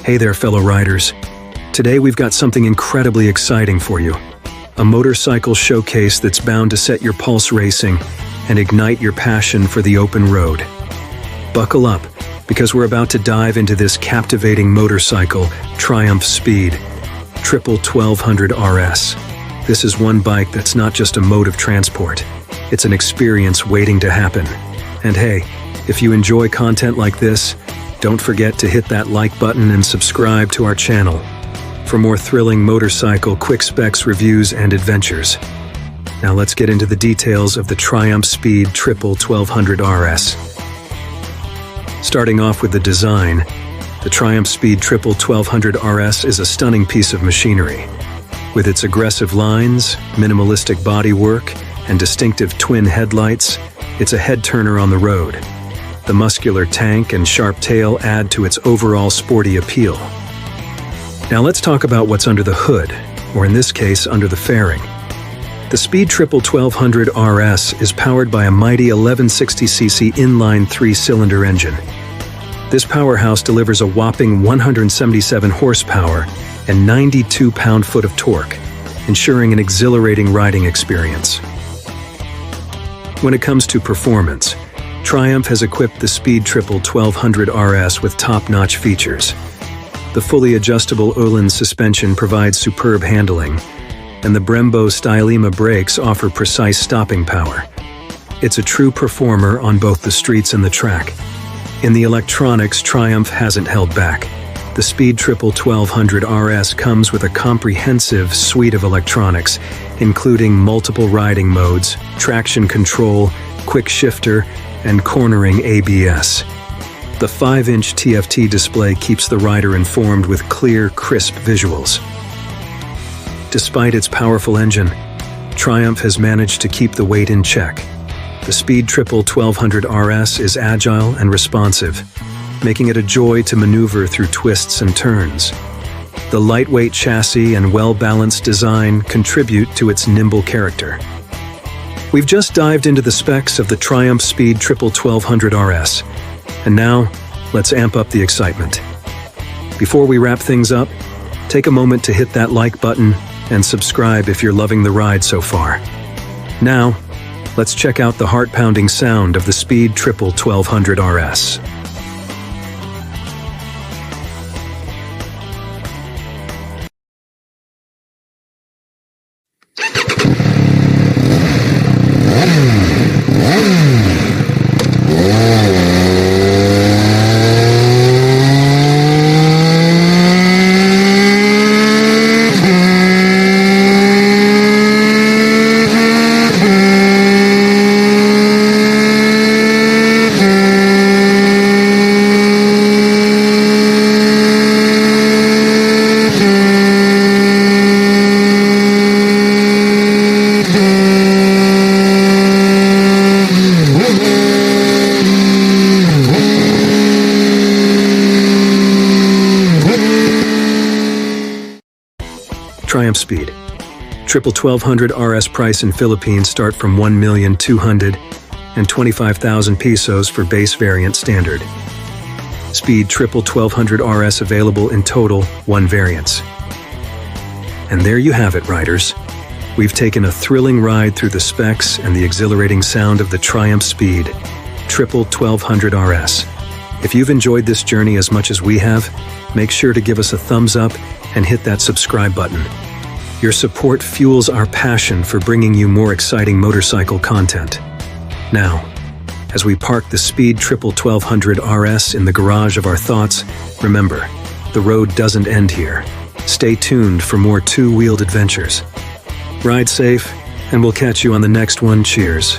Hey there, fellow riders. Today we've got something incredibly exciting for you. A motorcycle showcase that's bound to set your pulse racing and ignite your passion for the open road. Buckle up, because we're about to dive into this captivating motorcycle, Triumph Speed, Triple 1200 RS. This is one bike that's not just a mode of transport. It's an experience waiting to happen. And hey, if you enjoy content like this, don't forget to hit that like button and subscribe to our channel for more thrilling motorcycle quick specs reviews and adventures. Now let's get into the details of the Triumph Speed Triple 1200 RS. Starting off with the design, the Triumph Speed Triple 1200 RS is a stunning piece of machinery. With its aggressive lines, minimalistic bodywork, and distinctive twin headlights, it's a head-turner on the road. The muscular tank and sharp tail add to its overall sporty appeal. Now let's talk about what's under the hood, or in this case, under the fairing. The Speed Triple 1200 RS is powered by a mighty 1160cc inline 3-cylinder engine. This powerhouse delivers a whopping 177 horsepower and 92 pound-foot of torque, ensuring an exhilarating riding experience. When it comes to performance, Triumph has equipped the Speed Triple 1200 RS with top-notch features. The fully adjustable Öhlins suspension provides superb handling, and the Brembo Stylema brakes offer precise stopping power. It's a true performer on both the streets and the track. In the electronics, Triumph hasn't held back. The Speed Triple 1200 RS comes with a comprehensive suite of electronics, including multiple riding modes, traction control, quick shifter, and cornering ABS. The 5-inch TFT display keeps the rider informed with clear, crisp visuals. Despite its powerful engine, Triumph has managed to keep the weight in check. The Speed Triple 1200 RS is agile and responsive, making it a joy to maneuver through twists and turns. The lightweight chassis and well-balanced design contribute to its nimble character. We've just dived into the specs of the Triumph Speed Triple 1200 RS, and now let's amp up the excitement. Before we wrap things up, take a moment to hit that like button and subscribe if you're loving the ride so far. Now, let's check out the heart-pounding sound of the Speed Triple 1200 RS. Triumph Speed Triple 1200 RS price in Philippines start from 1,225,000 pesos for base variant standard. Speed Triple 1200 RS available in total 1 variants. And there you have it, riders. We've taken a thrilling ride through the specs and the exhilarating sound of the Triumph Speed Triple 1200 RS. If you've enjoyed this journey as much as we have, make sure to give us a thumbs up and hit that subscribe button. Your support fuels our passion for bringing you more exciting motorcycle content. Now, as we park the Speed Triple 1200 RS in the garage of our thoughts, remember, the road doesn't end here. Stay tuned for more two-wheeled adventures. Ride safe, and we'll catch you on the next one. Cheers.